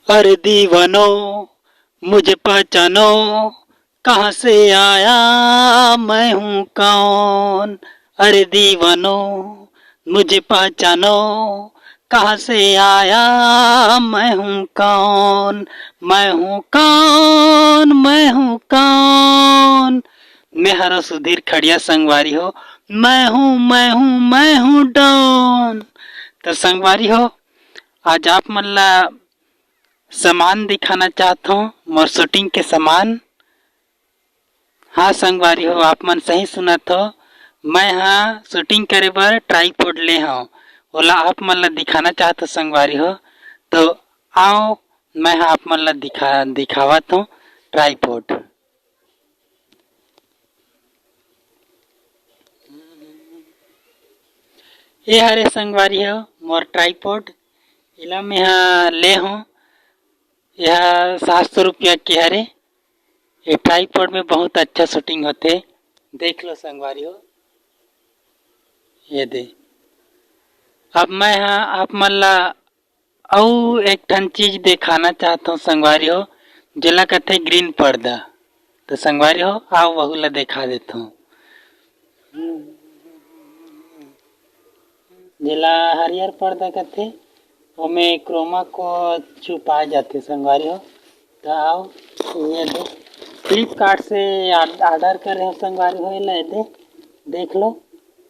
अरे दीवानो मुझे पहचानो, कहाँ से आया मैं हूँ कौन। अरे दीवानो मुझे पहचानो, कहाँ से आया मैं हूँ कौन। मैं हूँ कौन, मैं हूँ कौन। मैं हरा सुधीर खड़िया संगवारी हो। मैं हूँ डॉन। तो संगवारी हो, आज आप मन ला सामान दिखाना चाहता हूँ, मोर शूटिंग के सामान। हाँ संगवारी हो, आप मन सही सुनत हो। मैं हाँ शूटिंग करे बर ट्राईपोड ले हूँ, ओला आप मन ला दिखाना चाहत हो संगवारी हो। तो आओ, मैं हाँ आप मन ला दिखावत हूँ ट्राईपोड। ये हरे संगवारी हो मोर ट्राईपोड। इला में हाँ ले हूँ, यह 700 रुपया के हरे। ये ट्राईपोड में बहुत अच्छा शूटिंग होते, देख लो संगवारी हो। ये दे, अब मैं हाँ आप मन ला अउ एक ठन चीज दिखाना चाहता हूँ संगवारी हो, जेला कहते ग्रीन पर्दा। तो संगवारी हो आओ वहू ला दिखा देता हूँ। जेला हरियर पर्दा कहते, ओमे क्रोमा को छुपाए जाते संगवारी हो। तो आओ, ये दे फ्लिपकार्ट से ऑर्डर कर रहे हो संगवारी हो। ये दे देख लो,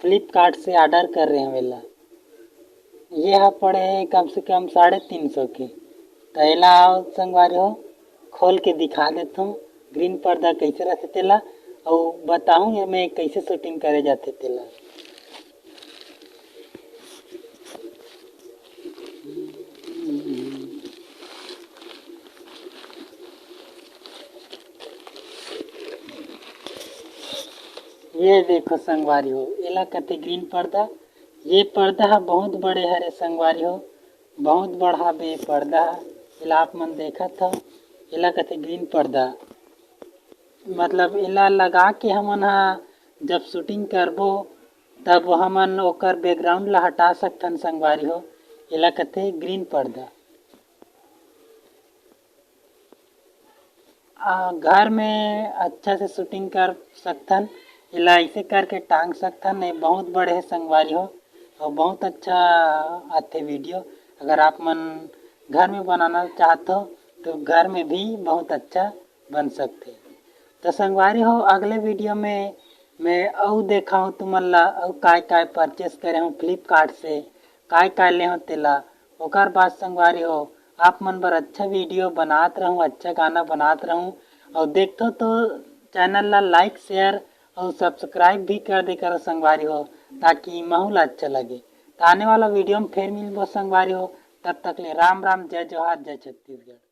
फ्लिपकार्ट से ऑर्डर कर रहे हैं वेला। ये हा पड़े है कम से कम 350 के। तो एला आओ संगवारी हो, खोल के दिखा देता हूँ ग्रीन पर्दा कैसे रहते तेला, और बताऊँ ये में कैसे शूटिंग करे जाते तेला। ये देखो संगवारी हो, एला कहते ग्रीन पर्दा। ये पर्दा हा बहुत बड़े हरे संगवारी हो, बहुत बड़ा बे पर्दा। एला आप मन देखा था, एला कहते ग्रीन पर्दा। मतलब एला लगा के हमन हा जब शूटिंग करबो तब हमन ओकर बैकग्राउंड ला हटा सकथन संगवारी हो। एला कहते ग्रीन पर्दा। घर में अच्छा से शूटिंग कर सकथन, एला ऐसे करके टांग सकथन। ये बहुत बड़े है संगवारी हो, और बहुत अच्छा आते वीडियो। अगर आप मन घर में बनाना चाहते हो तो घर में भी बहुत अच्छा बन सकते। तो संगवारी हो, अगले वीडियो में मैं अउ देखा हूँ तुमन ला अउ काय काय परचेस करे हूँ फ्लिपकार्ट से, काय काय ले हूँ तेला। ओकर बाद संगवारी हो, आप मन बर अच्छा वीडियो बनात रहूँ, अच्छा गाना बनात रहूँ। और देखो तो चैनल ला लाइक शेयर और सब्सक्राइब भी कर दे करो संगवारी हो, ताकि माहौल अच्छा लगे। तो आने वाला वीडियो में फिर मिलबो संगवारी हो, तब तक ले राम राम, जय जोहार, जय छत्तीसगढ़।